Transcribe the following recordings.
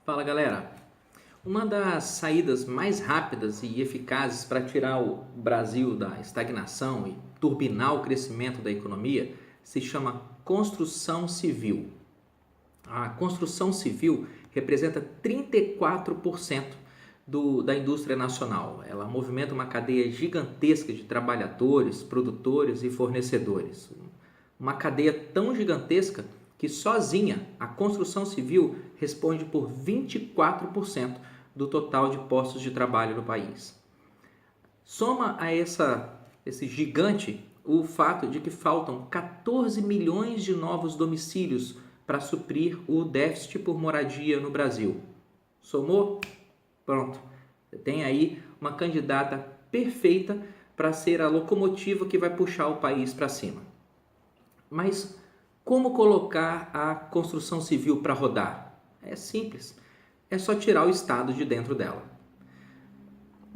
Fala galera, uma das saídas mais rápidas e eficazes para tirar o Brasil da estagnação e turbinar o crescimento da economia se chama construção civil. A construção civil representa 34% da indústria nacional. Ela movimenta uma cadeia gigantesca de trabalhadores, produtores e fornecedores. Uma cadeia tão gigantesca que sozinha a construção civil responde por 24% do total de postos de trabalho no país. Soma a esse gigante o fato de que faltam 14 milhões de novos domicílios para suprir o déficit por moradia no Brasil. Somou? Pronto. Você tem aí uma candidata perfeita para ser a locomotiva que vai puxar o país para cima. Mas como colocar a construção civil para rodar? É simples, é só tirar o Estado de dentro dela.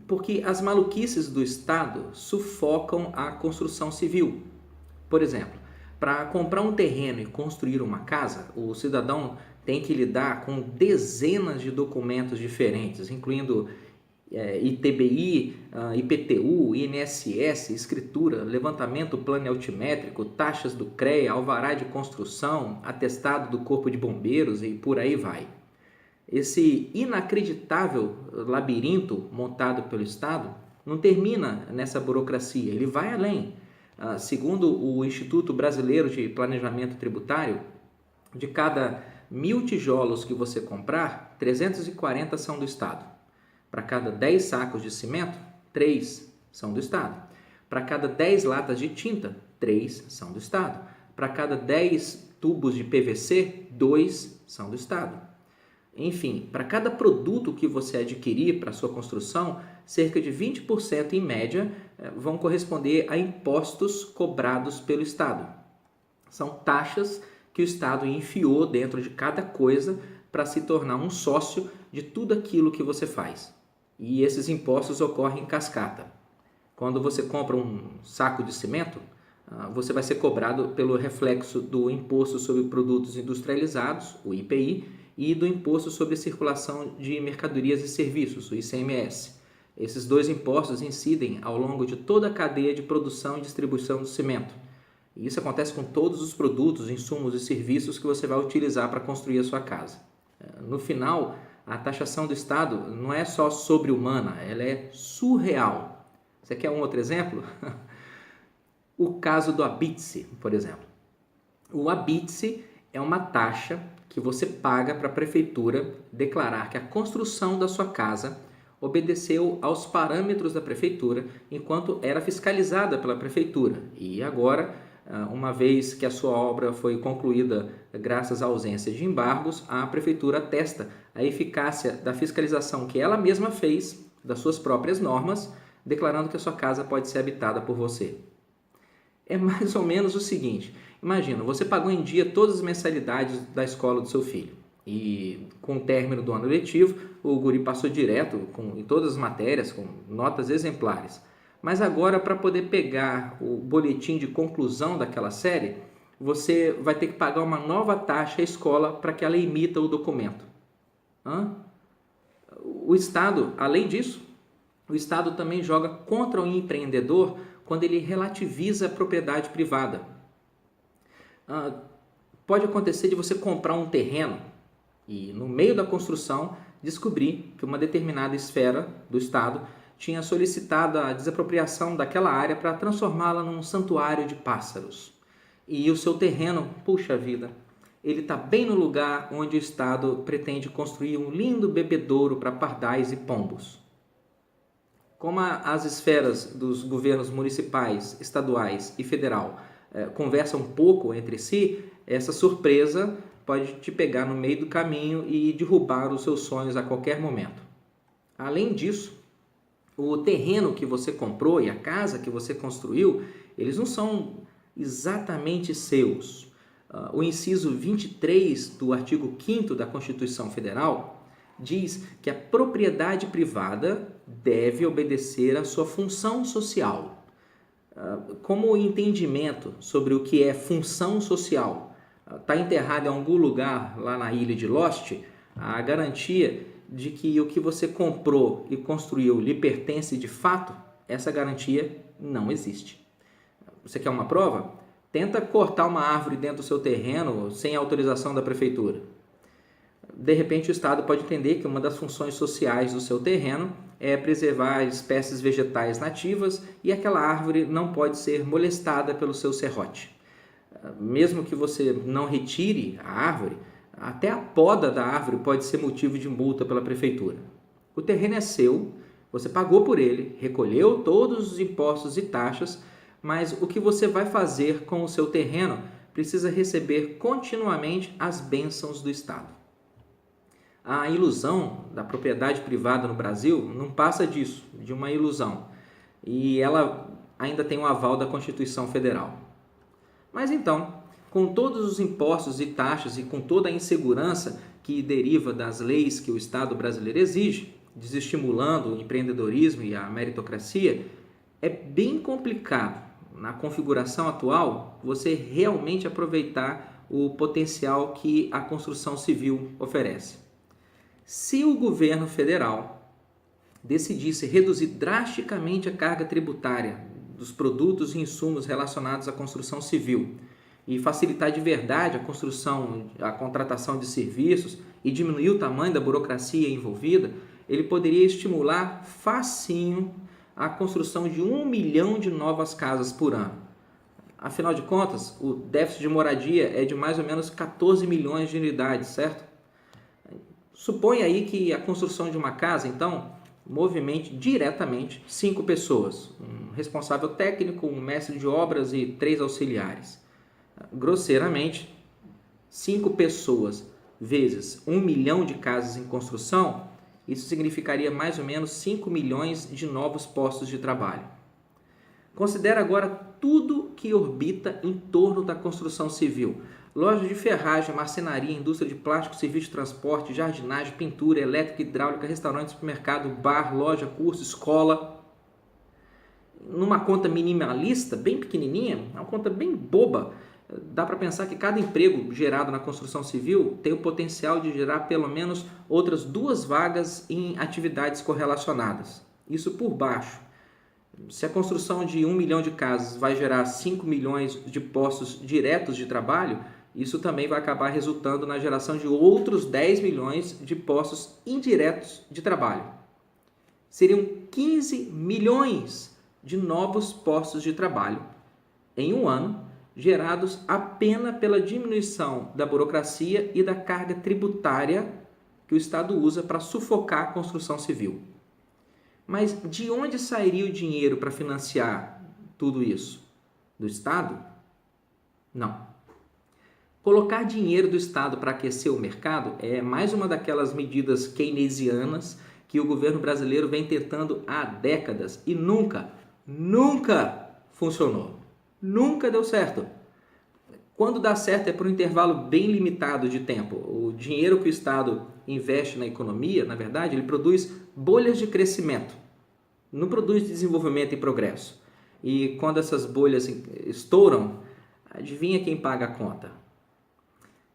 Porque as maluquices do Estado sufocam a construção civil. Por exemplo, para comprar um terreno e construir uma casa, o cidadão tem que lidar com dezenas de documentos diferentes, incluindo ITBI, IPTU, INSS, escritura, levantamento planealtimétrico, taxas do CREA, alvará de construção, atestado do Corpo de Bombeiros e por aí vai. Esse inacreditável labirinto montado pelo Estado não termina nessa burocracia, ele vai além. Segundo o Instituto Brasileiro de Planejamento Tributário, de cada 1.000 tijolos que você comprar, 340 são do Estado. Para cada 10 sacos de cimento, 3 são do Estado. Para cada 10 latas de tinta, 3 são do Estado. Para cada 10 tubos de PVC, 2 são do Estado. Enfim, para cada produto que você adquirir para sua construção, cerca de 20% em média vão corresponder a impostos cobrados pelo Estado. São taxas que o Estado enfiou dentro de cada coisa para se tornar um sócio de tudo aquilo que você faz. E esses impostos ocorrem em cascata. Quando você compra um saco de cimento, você vai ser cobrado pelo reflexo do Imposto sobre Produtos Industrializados, o IPI, e do Imposto sobre Circulação de Mercadorias e Serviços, o ICMS. Esses dois impostos incidem ao longo de toda a cadeia de produção e distribuição do cimento. E isso acontece com todos os produtos, insumos e serviços que você vai utilizar para construir a sua casa. No final, a taxação do Estado não é só sobre-humana, ela é surreal. Você quer um outro exemplo? O caso do Habite-se, por exemplo. O Habite-se é uma taxa que você paga para a prefeitura declarar que a construção da sua casa obedeceu aos parâmetros da prefeitura enquanto era fiscalizada pela prefeitura. E agora, uma vez que a sua obra foi concluída graças à ausência de embargos, a prefeitura atesta a eficácia da fiscalização que ela mesma fez, das suas próprias normas, declarando que a sua casa pode ser habitada por você. É mais ou menos o seguinte: imagina, você pagou em dia todas as mensalidades da escola do seu filho e com o término do ano letivo, o guri passou direto em todas as matérias, com notas exemplares. Mas agora, para poder pegar o boletim de conclusão daquela série, você vai ter que pagar uma nova taxa à escola para que ela emita o documento. O Estado, além disso, o Estado também joga contra o empreendedor quando ele relativiza a propriedade privada. Pode acontecer de você comprar um terreno e, no meio da construção, descobrir que uma determinada esfera do Estado tinha solicitado a desapropriação daquela área para transformá-la num santuário de pássaros. E o seu terreno, puxa vida, ele está bem no lugar onde o Estado pretende construir um lindo bebedouro para pardais e pombos. Como as esferas dos governos municipais, estaduais e federal conversam um pouco entre si, essa surpresa pode te pegar no meio do caminho e derrubar os seus sonhos a qualquer momento. Além disso, o terreno que você comprou e a casa que você construiu, eles não são exatamente seus. O inciso 23 do artigo 5º da Constituição Federal diz que a propriedade privada deve obedecer à sua função social. Como o entendimento sobre o que é função social está enterrado em algum lugar lá na ilha de Lost, A garantia de que o que você comprou e construiu lhe pertence de fato, essa garantia não existe. Você quer uma prova? Tenta cortar uma árvore dentro do seu terreno sem autorização da prefeitura. De repente, o Estado pode entender que uma das funções sociais do seu terreno é preservar espécies vegetais nativas e aquela árvore não pode ser molestada pelo seu serrote. Mesmo que você não retire a árvore, até a poda da árvore pode ser motivo de multa pela prefeitura. O terreno é seu, você pagou por ele, recolheu todos os impostos e taxas, mas o que você vai fazer com o seu terreno precisa receber continuamente as bênçãos do Estado. A ilusão da propriedade privada no Brasil não passa disso, de uma ilusão, e ela ainda tem o aval da Constituição Federal. Mas então, com todos os impostos e taxas e com toda a insegurança que deriva das leis que o Estado brasileiro exige, desestimulando o empreendedorismo e a meritocracia, é bem complicado, na configuração atual, você realmente aproveitar o potencial que a construção civil oferece. Se o governo federal decidisse reduzir drasticamente a carga tributária dos produtos e insumos relacionados à construção civil e facilitar de verdade a construção, a contratação de serviços e diminuir o tamanho da burocracia envolvida, ele poderia estimular facinho a construção de 1 milhão de novas casas por ano. Afinal de contas, o déficit de moradia é de mais ou menos 14 milhões de unidades, certo? Supõe aí que a construção de uma casa, então, movimente diretamente 5 pessoas, um responsável técnico, um mestre de obras e 3 auxiliares. Grosseiramente, 5 pessoas vezes 1 milhão de casas em construção, isso significaria mais ou menos 5 milhões de novos postos de trabalho. Considere agora tudo que orbita em torno da construção civil. Loja de ferragem, marcenaria, indústria de plástico, serviço de transporte, jardinagem, pintura, elétrica, hidráulica, restaurante, supermercado, bar, loja, curso, escola. Numa conta minimalista, bem pequenininha, uma conta bem boba, dá para pensar que cada emprego gerado na construção civil tem o potencial de gerar pelo menos outras 2 vagas em atividades correlacionadas. Isso por baixo. Se a construção de 1 milhão de casas vai gerar 5 milhões de postos diretos de trabalho, isso também vai acabar resultando na geração de outros 10 milhões de postos indiretos de trabalho. Seriam 15 milhões de novos postos de trabalho em um ano, gerados apenas pela diminuição da burocracia e da carga tributária que o Estado usa para sufocar a construção civil. Mas de onde sairia o dinheiro para financiar tudo isso? Do Estado? Não. Colocar dinheiro do Estado para aquecer o mercado é mais uma daquelas medidas keynesianas que o governo brasileiro vem tentando há décadas e nunca funcionou. Nunca deu certo. Quando dá certo é por um intervalo bem limitado de tempo. O dinheiro que o Estado investe na economia, na verdade, ele produz bolhas de crescimento. Não produz desenvolvimento e progresso. E quando essas bolhas estouram, adivinha quem paga a conta?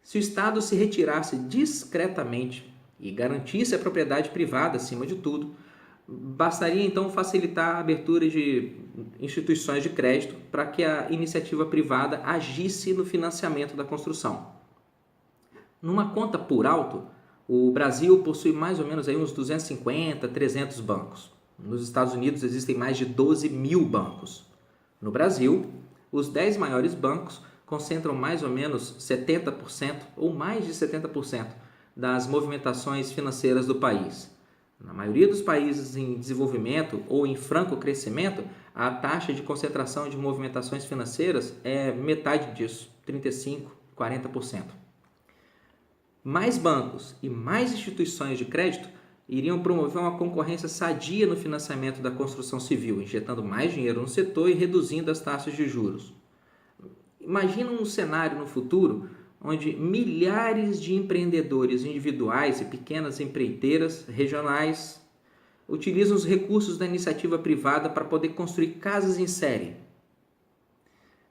Se o Estado se retirasse discretamente e garantisse a propriedade privada acima de tudo, bastaria então facilitar a abertura de instituições de crédito para que a iniciativa privada agisse no financiamento da construção. Numa conta por alto, o Brasil possui mais ou menos aí uns 250, 300 bancos. Nos Estados Unidos existem mais de 12 mil bancos. No Brasil, os 10 maiores bancos concentram mais ou menos 70% ou mais de 70% das movimentações financeiras do país. Na maioria dos países em desenvolvimento ou em franco crescimento, a taxa de concentração de movimentações financeiras é metade disso, 35%, 40%. Mais bancos e mais instituições de crédito iriam promover uma concorrência sadia no financiamento da construção civil, injetando mais dinheiro no setor e reduzindo as taxas de juros. Imagina um cenário no futuro onde milhares de empreendedores individuais e pequenas empreiteiras regionais utilizam os recursos da iniciativa privada para poder construir casas em série.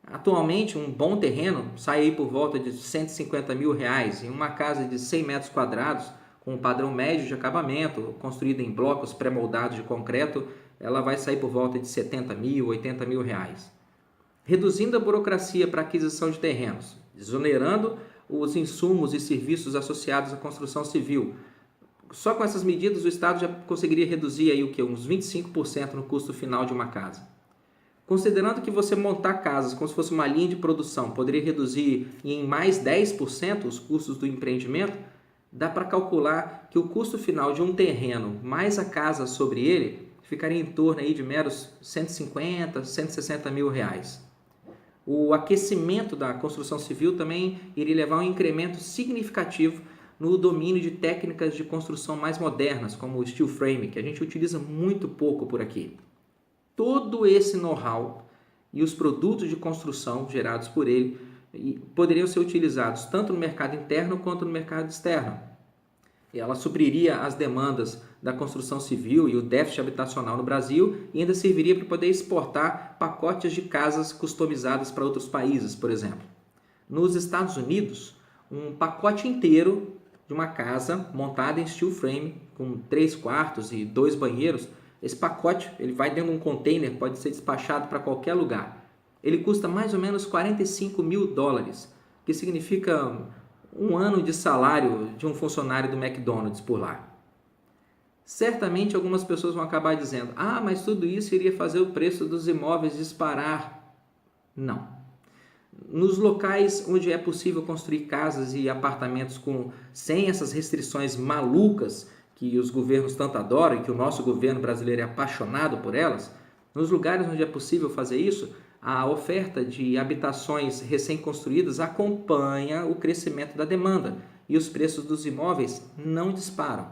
Atualmente, um bom terreno sai aí por volta de R$ 150 mil e uma casa de 100 metros quadrados com um padrão médio de acabamento, construída em blocos pré-moldados de concreto, ela vai sair por volta de 70 mil, 80 mil reais. Reduzindo a burocracia para aquisição de terrenos, desonerando os insumos e serviços associados à construção civil. Só com essas medidas o Estado já conseguiria reduzir aí uns 25% no custo final de uma casa. Considerando que você montar casas como se fosse uma linha de produção poderia reduzir em mais 10% os custos do empreendimento, dá para calcular que o custo final de um terreno mais a casa sobre ele ficaria em torno aí de meros 150, 160 mil reais. O aquecimento da construção civil também iria levar a um incremento significativo no domínio de técnicas de construção mais modernas, como o steel frame, que a gente utiliza muito pouco por aqui. Todo esse know-how e os produtos de construção gerados por ele poderiam ser utilizados tanto no mercado interno quanto no mercado externo. Ela supriria as demandas da construção civil e o déficit habitacional no Brasil e ainda serviria para poder exportar pacotes de casas customizadas para outros países, por exemplo. Nos Estados Unidos, um pacote inteiro de uma casa montada em steel frame, com 3 quartos e 2 banheiros, esse pacote ele vai dentro de um container, pode ser despachado para qualquer lugar. Ele custa mais ou menos 45 mil dólares, que significa um ano de salário de um funcionário do McDonald's por lá. Certamente algumas pessoas vão acabar dizendo: mas tudo isso iria fazer o preço dos imóveis disparar. Não. Nos locais onde é possível construir casas e apartamentos sem essas restrições malucas que os governos tanto adoram e que o nosso governo brasileiro é apaixonado por elas, nos lugares onde é possível fazer isso, a oferta de habitações recém-construídas acompanha o crescimento da demanda e os preços dos imóveis não disparam.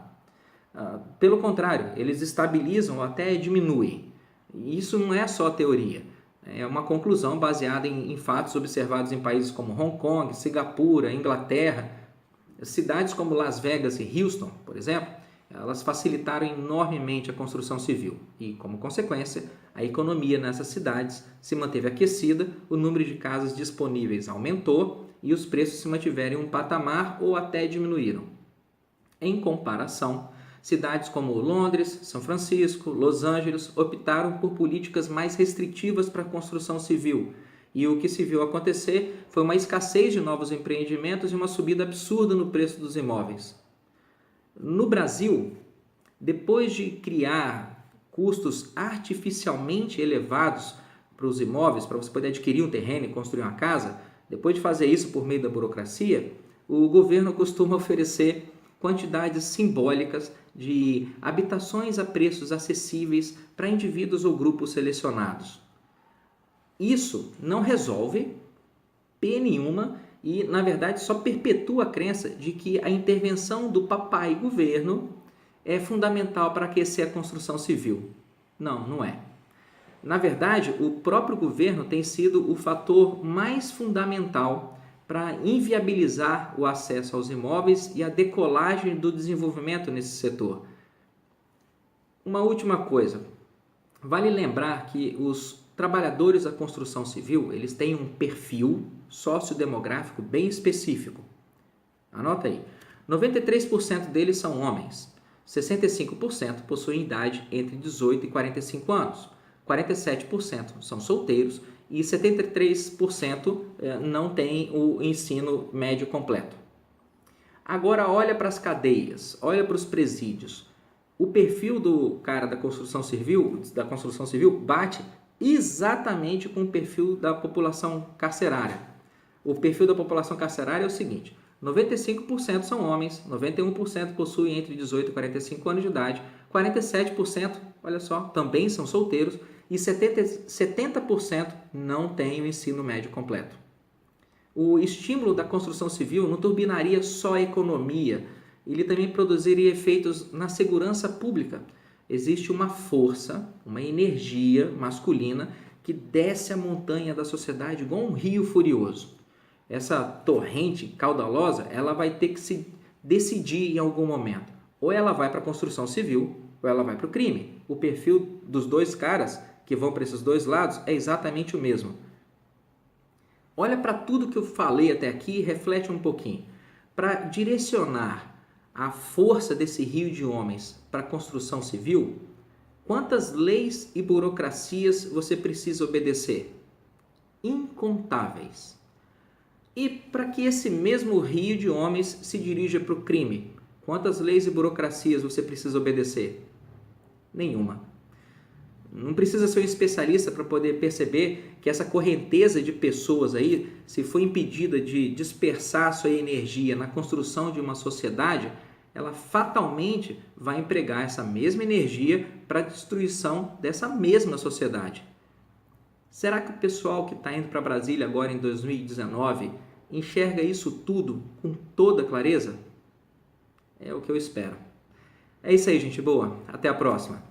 Pelo contrário, eles estabilizam ou até diminuem. E isso não é só teoria, é uma conclusão baseada em fatos observados em países como Hong Kong, Singapura, Inglaterra. Cidades como Las Vegas e Houston, por exemplo, elas facilitaram enormemente a construção civil e, como consequência, a economia nessas cidades se manteve aquecida, o número de casas disponíveis aumentou e os preços se mantiveram em um patamar ou até diminuíram. Em comparação, cidades como Londres, São Francisco, Los Angeles optaram por políticas mais restritivas para a construção civil e o que se viu acontecer foi uma escassez de novos empreendimentos e uma subida absurda no preço dos imóveis. No Brasil, depois de criar custos artificialmente elevados para os imóveis, para você poder adquirir um terreno e construir uma casa, depois de fazer isso por meio da burocracia, o governo costuma oferecer quantidades simbólicas de habitações a preços acessíveis para indivíduos ou grupos selecionados. Isso não resolve P nenhuma e, na verdade, só perpetua a crença de que a intervenção do papai governo é fundamental para aquecer a construção civil. Não, não é. Na verdade, o próprio governo tem sido o fator mais fundamental para inviabilizar o acesso aos imóveis e a decolagem do desenvolvimento nesse setor. Uma última coisa, vale lembrar que os trabalhadores da construção civil, eles têm um perfil sociodemográfico bem específico. Anota aí, 93% deles são homens, 65% possuem idade entre 18 e 45 anos, 47% são solteiros e 73% não têm o ensino médio completo. Agora olha para as cadeias, olha para os presídios. O perfil do cara da construção civil bate exatamente com o perfil da população carcerária. O perfil da população carcerária é o seguinte: 95% são homens, 91% possuem entre 18 e 45 anos de idade, 47%, olha só, também são solteiros e 70% não têm o ensino médio completo. O estímulo da construção civil não turbinaria só a economia, ele também produziria efeitos na segurança pública. Existe uma força, uma energia masculina que desce a montanha da sociedade igual um rio furioso. Essa torrente caudalosa, ela vai ter que se decidir em algum momento. Ou ela vai para a construção civil, ou ela vai para o crime. O perfil dos dois caras que vão para esses dois lados é exatamente o mesmo. Olha para tudo que eu falei até aqui e reflete um pouquinho. Para direcionar a força desse rio de homens para a construção civil, quantas leis e burocracias você precisa obedecer? Incontáveis. E para que esse mesmo rio de homens se dirija para o crime, quantas leis e burocracias você precisa obedecer? Nenhuma. Não precisa ser um especialista para poder perceber que essa correnteza de pessoas aí, se for impedida de dispersar sua energia na construção de uma sociedade, ela fatalmente vai empregar essa mesma energia para a destruição dessa mesma sociedade. Será que o pessoal que está indo para Brasília agora em 2019 enxerga isso tudo com toda clareza? É o que eu espero. É isso aí, gente boa. Até a próxima.